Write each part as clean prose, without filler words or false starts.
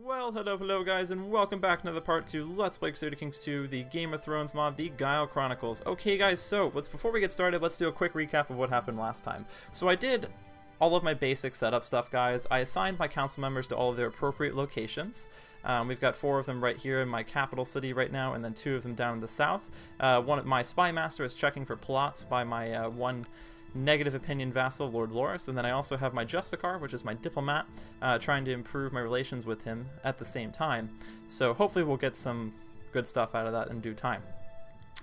Well, hello guys, and welcome back to another part to Let's Play Crusader Kings 2, the Game of Thrones mod, the Guile Chronicles. Okay guys, so before we get started, let's do a quick recap of what happened last time. So I did all of my basic setup stuff, guys. I assigned my council members to all of their appropriate locations. We've got 4 of them right here in my capital city right now, and then 2 of them down in the south. My spy master is checking for plots by my one negative opinion vassal, Lord Loras, and then I also have my Justicar, which is my diplomat, trying to improve my relations with him at the same time. So hopefully we'll get some good stuff out of that in due time.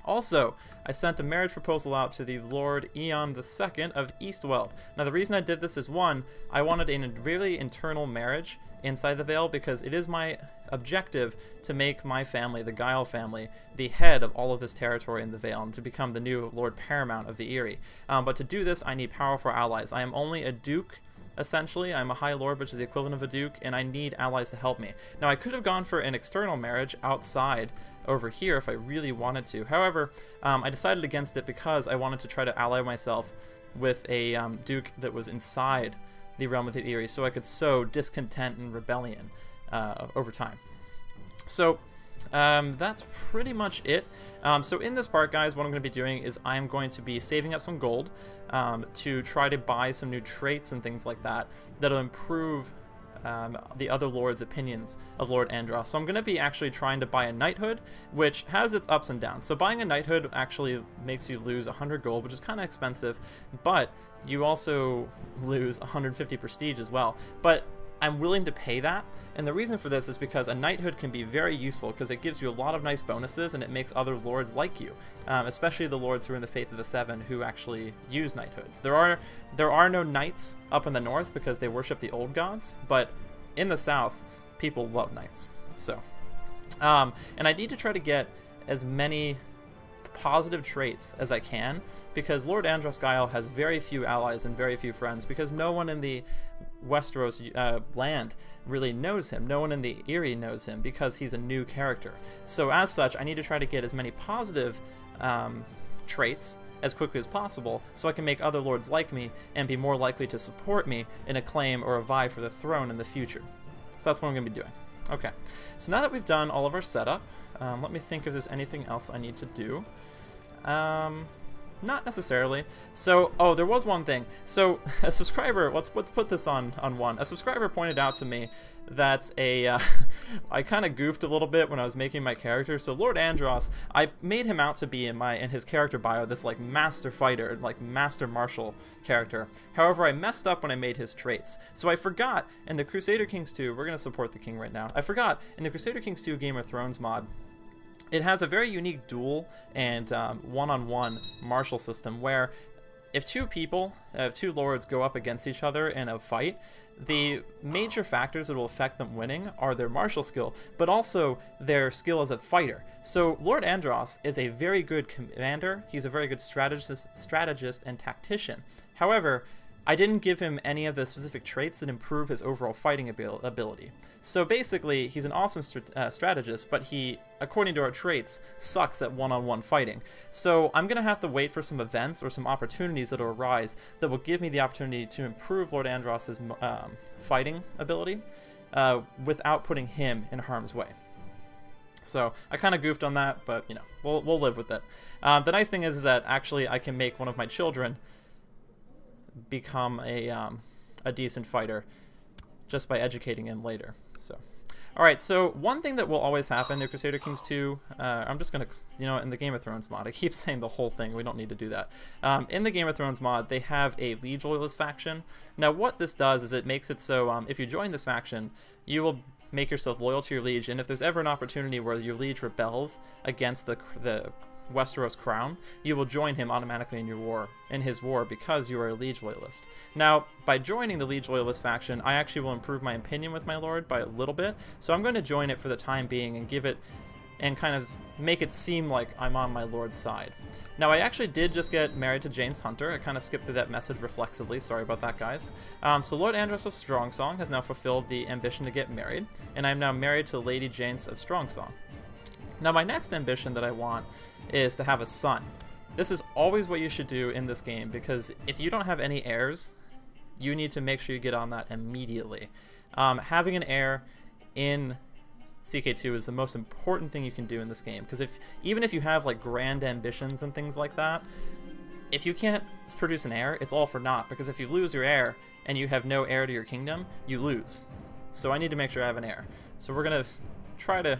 Also, I sent a marriage proposal out to the Lord Eon II of Eastweld. Now the reason I did this is, one, I wanted a really internal marriage inside the Vale, because it is my objective to make my family, the Guile family, the head of all of this territory in the Vale, and to become the new Lord Paramount of the Eyrie. But to do this, I need powerful allies. I am only a duke, essentially. I'm a High Lord, which is the equivalent of a duke, and I need allies to help me. Now, I could have gone for an external marriage outside over here if I really wanted to. However, I decided against it because I wanted to try to ally myself with a duke that was inside the realm of the Eyrie, so I could sow discontent and rebellion over time. So that's pretty much it. So in this part, guys, what I'm going to be doing is I'm going to be saving up some gold to try to buy some new traits and things like that that'll improve the other lords' opinions of Lord Andros. So I'm going to be actually trying to buy a knighthood, which has its ups and downs. So buying a knighthood actually makes you lose 100 gold, which is kind of expensive, but you also lose 150 prestige as well. But I'm willing to pay that, and the reason for this is because a knighthood can be very useful because it gives you a lot of nice bonuses and it makes other lords like you, especially the lords who are in the Faith of the Seven who actually use knighthoods. There are no knights up in the north because they worship the old gods, but in the south, people love knights. So, and I need to try to get as many positive traits as I can, because Lord Andros Guile has very few allies and very few friends, because no one in the Westeros land really knows him. No one in the Eyrie knows him because he's a new character. So as such, I need to try to get as many positive traits as quickly as possible so I can make other lords like me and be more likely to support me in a claim or a vie for the throne in the future. So that's what I'm going to be doing. Okay, so now that we've done all of our setup, let me think if there's anything else I need to do. Not necessarily. So, oh, there was one thing. So, a subscriber, let's put this on one. A subscriber pointed out to me that I kind of goofed a little bit when I was making my character. So, Lord Andros, I made him out to be in his character bio this like master fighter, like master martial character. However, I messed up when I made his traits. So I forgot in the Crusader Kings 2, we're gonna support the king right now. I forgot in the Crusader Kings 2 Game of Thrones mod, it has a very unique duel and one-on-one martial system where if two lords go up against each other in a fight, the major factors that will affect them winning are their martial skill, but also their skill as a fighter. So Lord Andros is a very good commander. He's a very good strategist and tactician. However, I didn't give him any of the specific traits that improve his overall fighting ability. So basically, he's an awesome strategist, but he, according to our traits, sucks at one-on-one fighting. So I'm going to have to wait for some events or some opportunities that will arise that will give me the opportunity to improve Lord Andros' fighting ability without putting him in harm's way. So I kind of goofed on that, but you know, we'll live with it. The nice thing is that actually I can make one of my children become a decent fighter just by educating him later. So, alright, so one thing that will always happen in Crusader Kings 2, I'm just gonna, you know, in the Game of Thrones mod, I keep saying the whole thing, we don't need to do that. In the Game of Thrones mod, they have a liege loyalist faction. Now what this does is it makes it so if you join this faction, you will make yourself loyal to your liege, and if there's ever an opportunity where your liege rebels against the Westeros crown, you will join him automatically in his war because you are a liege loyalist. Now, by joining the liege loyalist faction, I actually will improve my opinion with my lord by a little bit, so I'm going to join it for the time being and give it and kind of make it seem like I'm on my lord's side. Now, I actually did just get married to Jane's Hunter. I kind of skipped through that message reflexively. Sorry about that, guys. So Lord Andros of Strongsong has now fulfilled the ambition to get married, and I'm now married to Lady Janes of Strongsong. Now, my next ambition that I want is to have a son. This is always what you should do in this game, because if you don't have any heirs, you need to make sure you get on that immediately. Having an heir in CK2 is the most important thing you can do in this game, because even if you have like grand ambitions and things like that, if you can't produce an heir, it's all for naught, because if you lose your heir and you have no heir to your kingdom, you lose. So I need to make sure I have an heir. So we're gonna try to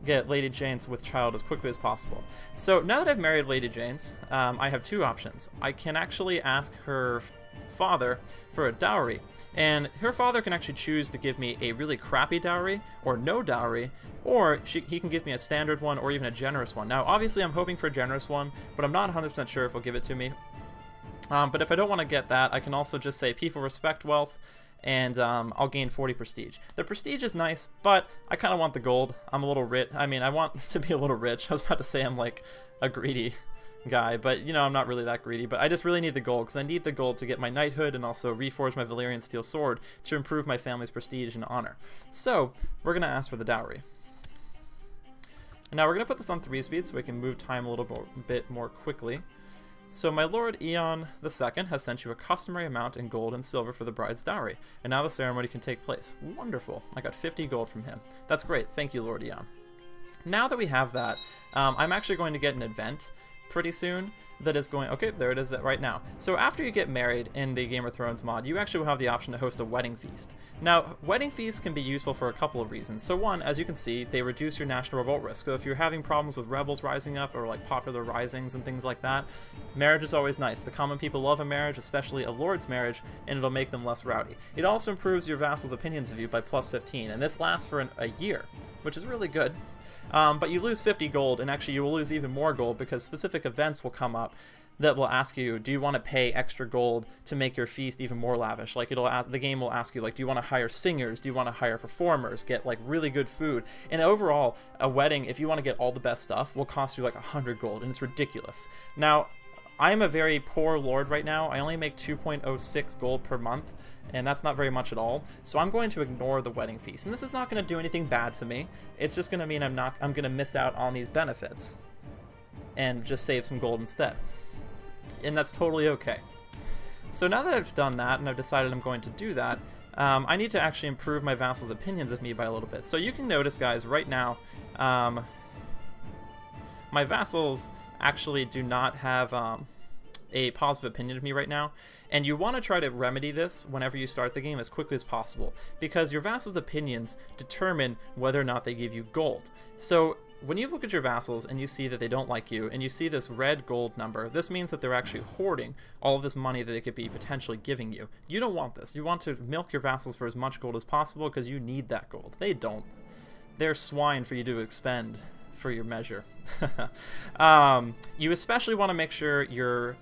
get Lady Jane's with child as quickly as possible. So now that I've married Lady Jane's, I have two options. I can actually ask her father for a dowry, and her father can actually choose to give me a really crappy dowry or no dowry, or he can give me a standard one or even a generous one. Now obviously I'm hoping for a generous one, but I'm not 100% sure if he'll give it to me. But if I don't want to get that, I can also just say people respect wealth, and I'll gain 40 prestige. The prestige is nice, but I kind of want the gold. I'm a little rich. I mean, I want to be a little rich. I was about to say I'm like a greedy guy, but you know, I'm not really that greedy, but I just really need the gold, because I need the gold to get my knighthood and also reforge my Valyrian steel sword to improve my family's prestige and honor. So we're gonna ask for the dowry. And now we're gonna put this on 3 speed so we can move time a little bit more quickly. So my Lord Eon II has sent you a customary amount in gold and silver for the bride's dowry, and now the ceremony can take place. Wonderful. I got 50 gold from him. That's great. Thank you, Lord Eon. Now that we have that, I'm actually going to get an event pretty soon that is going... Okay, there it is right now. So after you get married in the Game of Thrones mod, you actually will have the option to host a wedding feast. Now, wedding feasts can be useful for a couple of reasons. So one, as you can see, they reduce your national revolt risk. So if you're having problems with rebels rising up or like popular risings and things like that, marriage is always nice. The common people love a marriage, especially a lord's marriage, and it'll make them less rowdy. It also improves your vassals' opinions of you by plus 15, and this lasts for a year, which is really good. But you lose 50 gold, and actually you will lose even more gold because specific events will come up that will ask you, do you want to pay extra gold to make your feast even more lavish? Like the game will ask you, like, do you want to hire singers? Do you want to hire performers? Get like really good food? And overall, a wedding, if you want to get all the best stuff, will cost you like 100 gold, and it's ridiculous. Now, I'm a very poor lord right now. I only make 2.06 gold per month, and that's not very much at all. So I'm going to ignore the wedding feast. And this is not going to do anything bad to me. It's just going to mean I'm going to miss out on these benefits and just save some gold instead. And that's totally okay. So now that I've done that and I've decided I'm going to do that, I need to actually improve my vassals' opinions of me by a little bit. So you can notice, guys, right now, my vassals actually do not have a positive opinion of me right now, and you want to try to remedy this whenever you start the game as quickly as possible, because your vassals' opinions determine whether or not they give you gold. So when you look at your vassals and you see that they don't like you, and you see this red gold number, this means that they're actually hoarding all of this money that they could be potentially giving you. You don't want this. You want to milk your vassals for as much gold as possible because you need that gold. They don't. They're swine for you to expend for your measure. You especially want to make sure your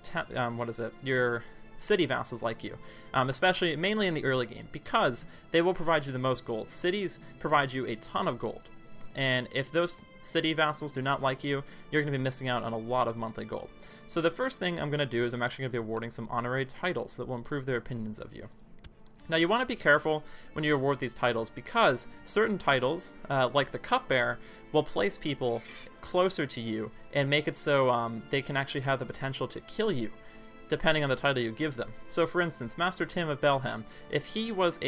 your city vassals like you, especially mainly in the early game, because they will provide you the most gold. Cities provide you a ton of gold, and if those city vassals do not like you, you're going to be missing out on a lot of monthly gold. So the first thing I'm going to do is I'm actually going to be awarding some honorary titles that will improve their opinions of you. Now you want to be careful when you award these titles, because certain titles, like the Cupbearer, will place people closer to you and make it so they can actually have the potential to kill you, depending on the title you give them. So for instance, Master Tim of Belhem, if he was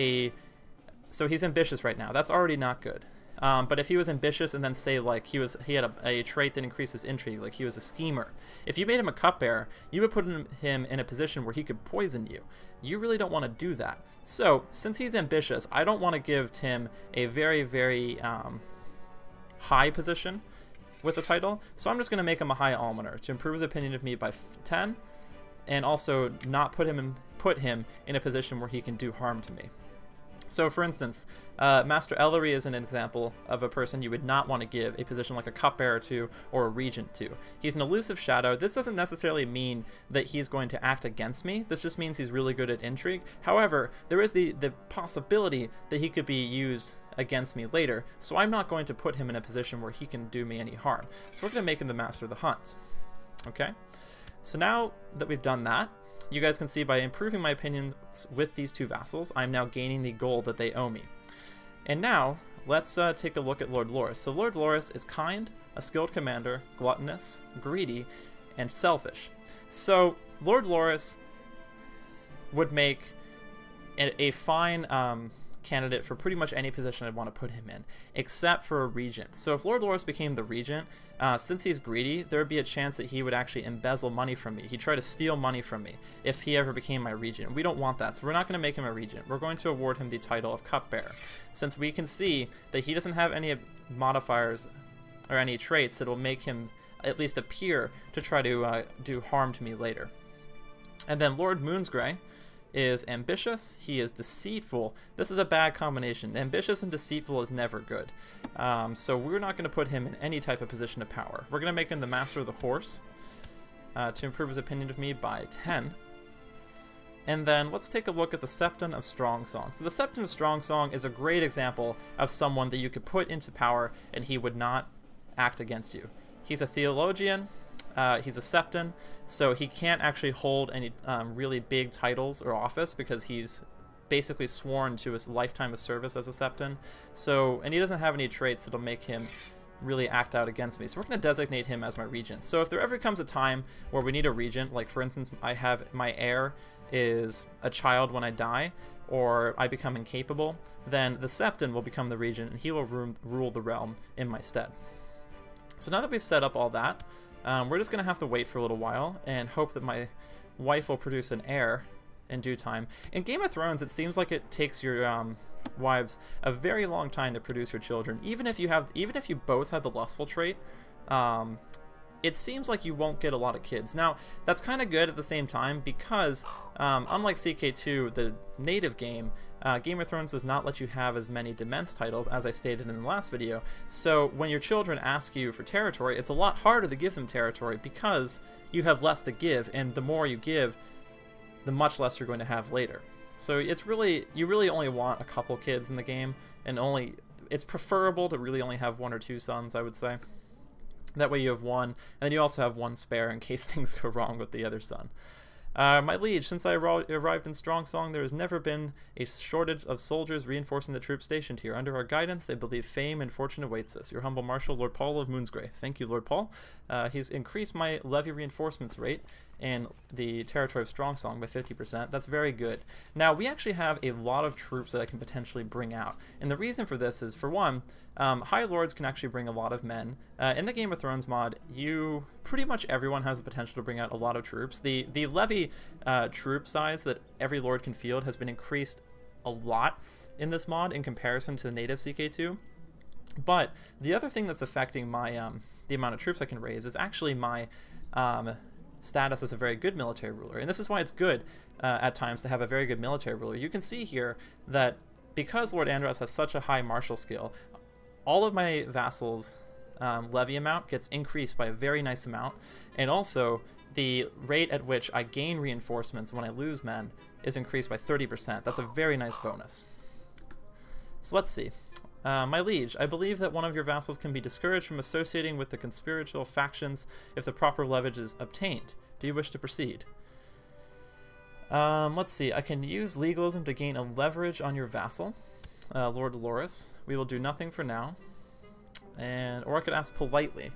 so he's ambitious right now, that's already not good. But if he was ambitious and then say like he had a trait that increases intrigue, like he was a schemer, if you made him a cupbearer, you would put him in a position where he could poison you. You really don't want to do that. So since he's ambitious, I don't want to give Tim a very, very high position with the title. So I'm just going to make him a high almoner to improve his opinion of me by 10, and also not put him in a position where he can do harm to me. So for instance, Master Ellery is an example of a person you would not want to give a position like a cupbearer to or a regent to. He's an elusive shadow. This doesn't necessarily mean that he's going to act against me. This just means he's really good at intrigue. However, there is the possibility that he could be used against me later, so I'm not going to put him in a position where he can do me any harm. So we're going to make him the Master of the Hunt. Okay? So now that we've done that, you guys can see by improving my opinions with these two vassals, I'm now gaining the gold that they owe me. And now, let's take a look at Lord Loras. So Lord Loras is kind, a skilled commander, gluttonous, greedy, and selfish. So Lord Loras would make a fine candidate for pretty much any position I'd want to put him in, except for a regent. So if Lord Loras became the regent, since he's greedy, there would be a chance that he would actually embezzle money from me. He'd try to steal money from me if he ever became my regent. We don't want that, so we're not going to make him a regent. We're going to award him the title of cupbearer, since we can see that he doesn't have any modifiers or any traits that will make him at least appear to try to do harm to me later. And then Lord Moonsgrey is ambitious, he is deceitful. This is a bad combination. Ambitious and deceitful is never good. So we're not going to put him in any type of position of power. We're going to make him the master of the horse to improve his opinion of me by 10. And then let's take a look at the Septon of Strong Song. So the Septon of Strong Song is a great example of someone that you could put into power and he would not act against you. He's a theologian. He's a Septon, so he can't actually hold any really big titles or office because he's basically sworn to his lifetime of service as a Septon. So, and he doesn't have any traits that'll make him really act out against me. So we're going to designate him as my regent. So if there ever comes a time where we need a regent, like for instance, I have my heir is a child when I die, or I become incapable, then the Septon will become the regent and he will rule the realm in my stead. So now that we've set up all that, we're just going to have to wait for a little while and hope that my wife will produce an heir in due time. In Game of Thrones, it seems like it takes your wives a very long time to produce your children. Even if you both have the lustful trait, it seems like you won't get a lot of kids. Now, that's kind of good at the same time because, unlike CK2, the native game, Game of Thrones does not let you have as many Demence titles, as I stated in the last video. So when your children ask you for territory, it's a lot harder to give them territory because you have less to give, and the more you give, the much less you're going to have later. So it's really, you really only want a couple kids in the game, and it's preferable to really only have 1 or 2 sons, I would say. That way you have one, and then you also have one spare in case things go wrong with the other son. My liege, since I arrived in Strong Song, there has never been a shortage of soldiers reinforcing the troops stationed here. Under our guidance, they believe fame and fortune awaits us. Your humble marshal, Lord Paul of Moonsgrey. Thank you, Lord Paul. He's increased my levy reinforcements rate in the territory of Strong Song by 50%. That's very good. Now, we actually have a lot of troops that I can potentially bring out. And the reason for this is, for one, High Lords can actually bring a lot of men. In the Game of Thrones mod, pretty much everyone has the potential to bring out a lot of troops. The levy troop size that every Lord can field has been increased a lot in this mod in comparison to the native CK2. But the other thing that's affecting my the amount of troops I can raise is actually my status as a very good military ruler. And this is why it's good at times to have a very good military ruler. You can see here that because Lord Andros has such a high martial skill, all of my vassals' levy amount gets increased by a very nice amount, and also the rate at which I gain reinforcements when I lose men is increased by 30%. That's a very nice bonus. So let's see. My liege, I believe that one of your vassals can be discouraged from associating with the conspiratorial factions if the proper leverage is obtained. Do you wish to proceed? Let's see. I can use legalism to gain a leverage on your vassal, Lord Loras. We will do nothing for now. Or I could ask politely.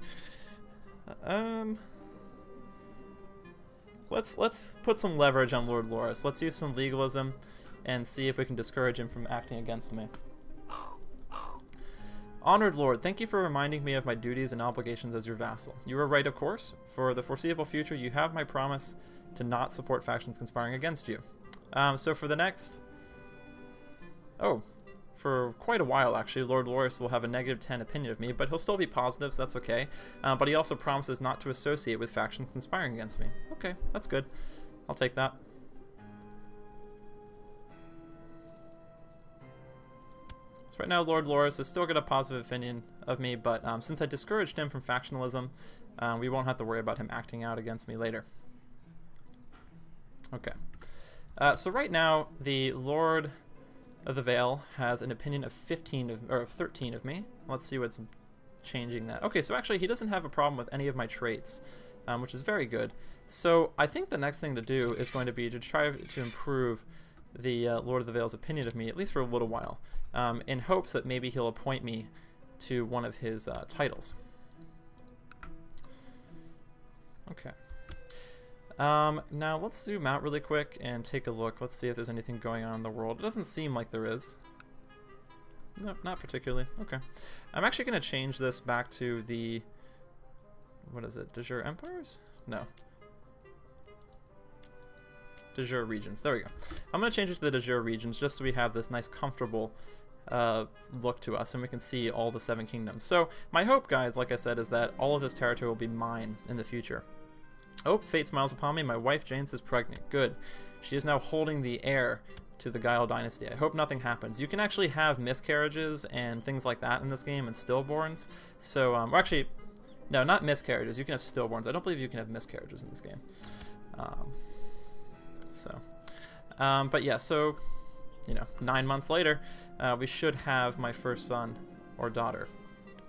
Let's put some leverage on Lord Loras. Let's use some legalism and see if we can discourage him from acting against me. Honored Lord, thank you for reminding me of my duties and obligations as your vassal. You are right, of course. For the foreseeable future, you have my promise to not support factions conspiring against you. So for the next... for quite a while, actually, Lord Loras will have a -10 opinion of me, but he'll still be positive, so that's okay. But he also promises not to associate with factions conspiring against me. Okay, that's good. I'll take that. So right now, Lord Loras has still got a positive opinion of me, but since I discouraged him from factionalism, we won't have to worry about him acting out against me later. Okay. So right now, the Lord of the Vale has an opinion of 13 of me. Let's see what's changing that. Okay, so actually he doesn't have a problem with any of my traits, which is very good. So I think the next thing to do is going to be to try to improve the Lord of the Vale's opinion of me, at least for a little while, in hopes that maybe he'll appoint me to one of his titles. Okay. Now let's zoom out really quick and take a look. Let's see if there's anything going on in the world. It doesn't seem like there is. No, not particularly. Okay. I'm actually going to change this back to the... What is it? De jure empires? No. De jure regions. There we go. I'm going to change it to the de jure regions just so we have this nice comfortable look to us and we can see all the 7 kingdoms. So my hope, guys, like I said, is that all of this territory will be mine in the future. Oh, fate smiles upon me. My wife James is pregnant. Good. She is now holding the heir to the Guile Dynasty. I hope nothing happens. You can actually have miscarriages and things like that in this game, and stillborns. So, or actually, no, not miscarriages. You can have stillborns. I don't believe you can have miscarriages in this game. But yeah, so, you know, 9 months later, we should have my first son or daughter.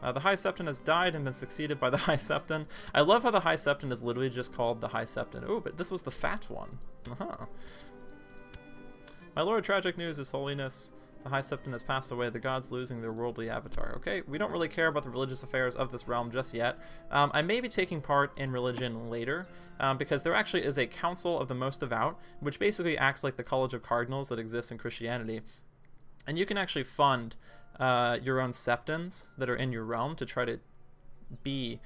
The High Septon has died and been succeeded by the High Septon. I love how the High Septon is literally just called the High Septon. Oh, but this was the fat one. My lord, tragic news, His Holiness. The High Septon has passed away, the gods losing their worldly avatar. Okay, we don't really care about the religious affairs of this realm just yet. I may be taking part in religion later, because there actually is a Council of the Most Devout, which basically acts like the College of Cardinals that exists in Christianity. And you can actually fund your own septons that are in your realm to try to be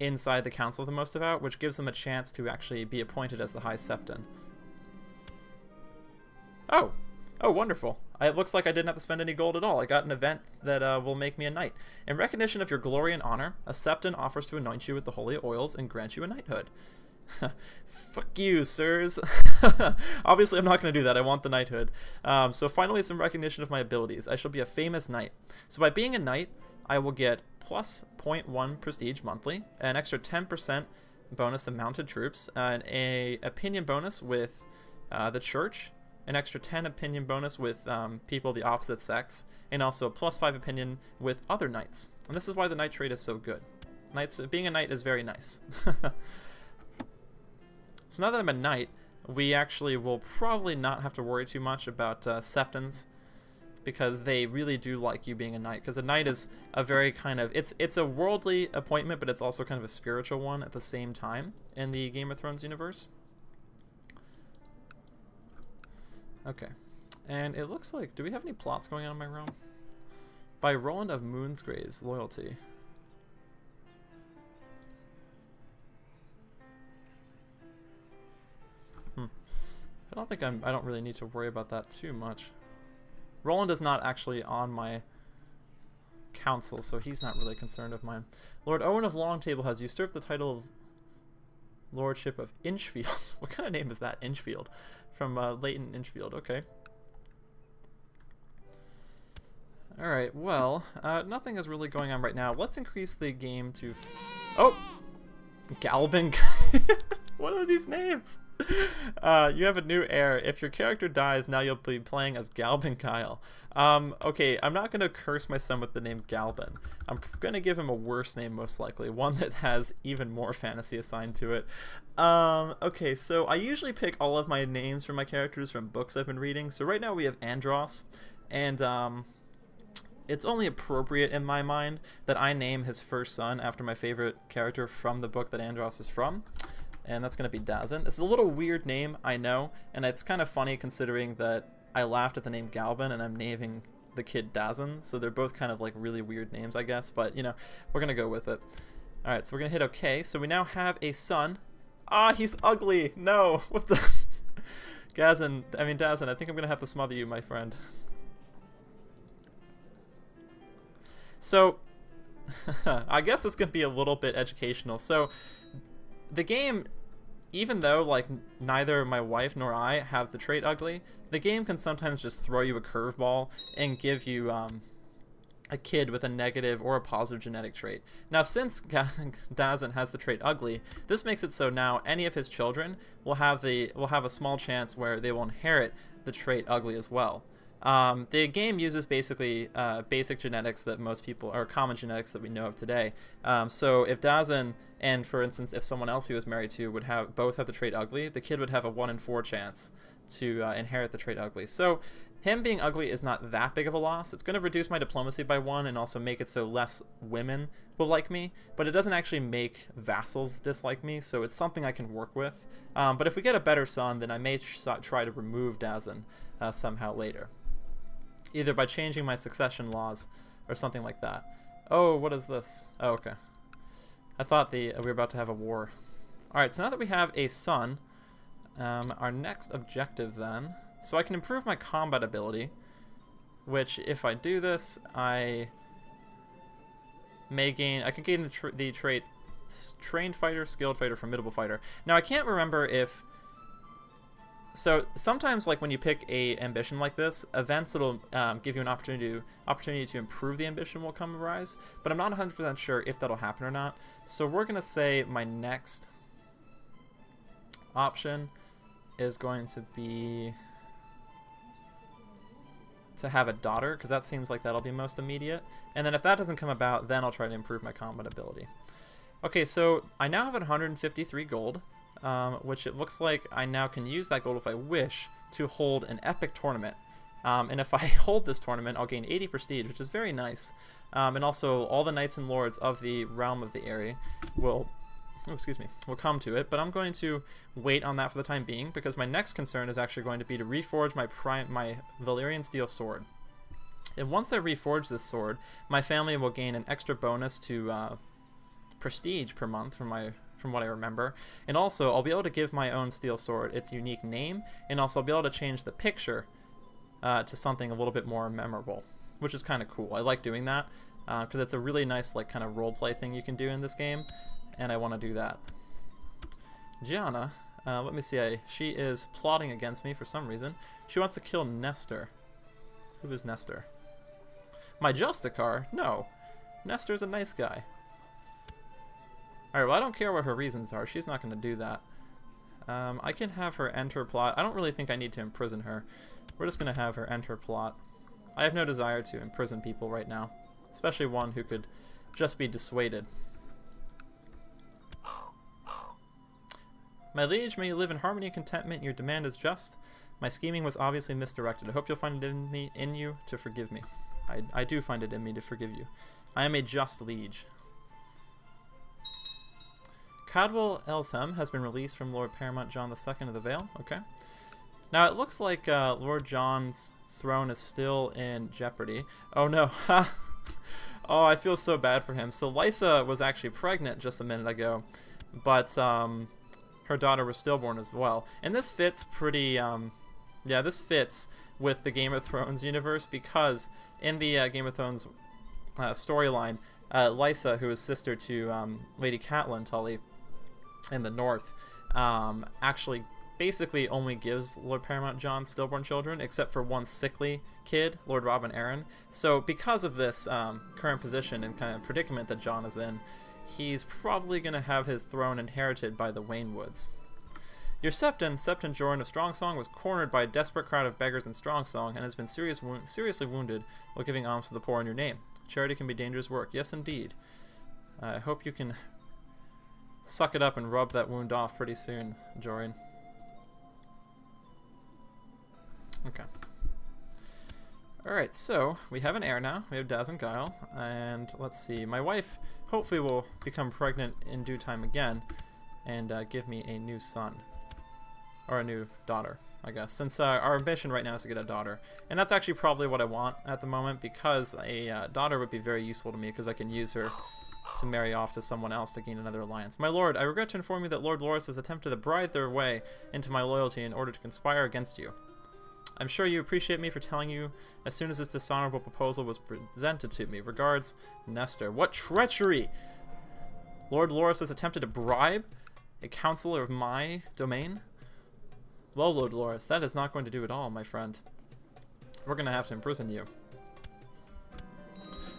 inside the Council of the Most Devout, which gives them a chance to actually be appointed as the High Septon. Oh! Oh, wonderful. It looks like I didn't have to spend any gold at all. I got an event that will make me a knight. In recognition of your glory and honor, a septon offers to anoint you with the holy oils and grant you a knighthood. Fuck you, sirs. Obviously, I'm not going to do that. I want the knighthood. So finally, some recognition of my abilities. I shall be a famous knight. So by being a knight, I will get plus 0.1 prestige monthly, an extra 10% bonus to mounted troops, an opinion bonus with the church, an extra 10 opinion bonus with people of the opposite sex, and also a plus 5 opinion with other knights. And this is why the knight trait is so good. Being a knight is very nice. So now that I'm a knight, we actually will probably not have to worry too much about septons, because they really do like you being a knight, because a knight is a very kind of, it's a worldly appointment, but it's also kind of a spiritual one at the same time in the Game of Thrones universe. Okay, and it looks like, do we have any plots going on in my realm? By Roland of Moonsgray's loyalty. I don't really need to worry about that too much. Roland is not actually on my council, so he's not really concerned of mine. Lord Owen of Longtable has usurped the title of Lordship of Inchfield. What kind of name is that? Inchfield. From Leighton Inchfield. Okay. Alright, well, nothing is really going on right now. Let's increase the game to... Oh! Galban. What are these names? You have a new heir. If your character dies, now you'll be playing as Galban Guile. Okay, I'm not going to curse my son with the name Galban. I'm going to give him a worse name, most likely. One that has even more fantasy assigned to it. Okay, so I usually pick all of my names for my characters from books I've been reading. So right now we have Andros, and it's only appropriate in my mind that I name his first son after my favorite character from the book that Andros is from. And that's going to be Dazin. It's a little weird name, I know, and it's kind of funny considering that I laughed at the name Galban and I'm naming the kid Dazin, so they're both kind of like really weird names, I guess, but you know, we're going to go with it. Alright, so we're going to hit OK, so we now have a son. Ah, he's ugly! No! What the... Dazin, I think I'm going to have to smother you, my friend. So, I guess it's going to be a little bit educational. So, the game, even though like neither my wife nor I have the trait ugly, the game can sometimes just throw you a curveball and give you a kid with a negative or a positive genetic trait. Now, since Dazin has the trait ugly, this makes it so now any of his children will have a small chance where they will inherit the trait ugly as well. The game uses basically basic genetics that most people, or common genetics that we know of today. So if Dazin and, for instance, if someone else he was married to would both have the trait ugly, the kid would have a 1 in 4 chance to inherit the trait ugly. So him being ugly is not that big of a loss. It's going to reduce my diplomacy by 1 and also make it so less women will like me, but it doesn't actually make vassals dislike me, so it's something I can work with. But if we get a better son, then I may try to remove Dazin somehow later. either by changing my succession laws or something like that. Oh, what is this? Oh, okay. I thought we were about to have a war. Alright, so now that we have a son, our next objective then, so I can improve my combat ability, which if I do this, I can gain the trait trained fighter, skilled fighter, formidable fighter. Now I can't remember if, so sometimes like when you pick a ambition like this, events that'll give you an opportunity to improve the ambition will come arise, but I'm not 100% sure if that'll happen or not. So we're gonna say my next option is going to be to have a daughter, because that seems like that'll be most immediate. And then if that doesn't come about, then I'll try to improve my combat ability. Okay, so I now have 153 gold, which it looks like I now can use that gold if I wish to hold an epic tournament. And if I hold this tournament, I'll gain 80 prestige, which is very nice. And also, all the knights and lords of the realm of the area will come to it. But I'm going to wait on that for the time being, because my next concern is actually going to be to reforge my Valyrian steel sword. And once I reforge this sword, my family will gain an extra bonus to prestige per month from what I remember. And also, I'll be able to give my own steel sword its unique name, and also I'll be able to change the picture to something a little bit more memorable, which is kind of cool. I like doing that because it's a really nice like kind of roleplay thing you can do in this game, and I want to do that. Gianna, let me see. She is plotting against me for some reason. She wants to kill Nestor. Who is Nestor? My Justicar? No. Nestor's a nice guy. Alright, well I don't care what her reasons are. She's not going to do that. I can have her enter plot. I don't really think I need to imprison her. We're just going to have her enter plot. I have no desire to imprison people right now, especially one who could just be dissuaded. My liege, may you live in harmony and contentment. Your demand is just. My scheming was obviously misdirected. I hope you'll find it in you to forgive me. I do find it in me to forgive you. I am a just liege. Cadwell Elshem has been released from Lord Paramount John II of the Vale. Okay. Now it looks like Lord John's throne is still in jeopardy. Oh no. Oh, I feel so bad for him. So Lysa was actually pregnant just a minute ago, but her daughter was stillborn as well. And this fits pretty, yeah, this fits with the Game of Thrones universe, because in the Game of Thrones storyline, Lysa, who is sister to Lady Catelyn Tully in the north, actually basically only gives Lord Paramount John stillborn children, except for one sickly kid, Lord Robin Arryn. So because of this current position and kind of predicament that John is in, he's probably going to have his throne inherited by the Waynwoods. Your Septon Jordan of Strongsong, was cornered by a desperate crowd of beggars in Strongsong and has been seriously wounded while giving alms to the poor in your name. Charity can be dangerous work. Yes, indeed. I hope you can suck it up and rub that wound off pretty soon, Jorian. Okay. Alright, so we have an heir now. We have Daz and Guile. And let's see. My wife hopefully will become pregnant in due time again and give me a new son. Or a new daughter, I guess. Since our ambition right now is to get a daughter. And that's actually probably what I want at the moment, because a daughter would be very useful to me, because I can use her to marry off to someone else to gain another alliance. My lord, I regret to inform you that Lord Loras has attempted to bribe their way into my loyalty in order to conspire against you. I'm sure you appreciate me for telling you as soon as this dishonorable proposal was presented to me. Regards, Nestor. What treachery! Lord Loras has attempted to bribe a counselor of my domain? Well, Lord Loras, that is not going to do at all, my friend. We're going to have to imprison you.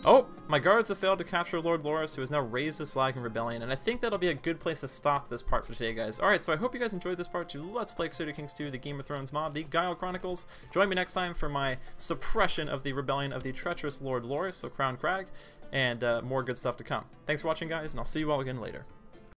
Oh, my guards have failed to capture Lord Loras, who has now raised his flag in rebellion, and I think that'll be a good place to stop this part for today, guys. Alright, so I hope you guys enjoyed this part to Let's Play Crusader Kings 2, the Game of Thrones mod, the Guile Chronicles. Join me next time for my suppression of the rebellion of the treacherous Lord Loras, so Crown Crag, and more good stuff to come. Thanks for watching, guys, and I'll see you all again later.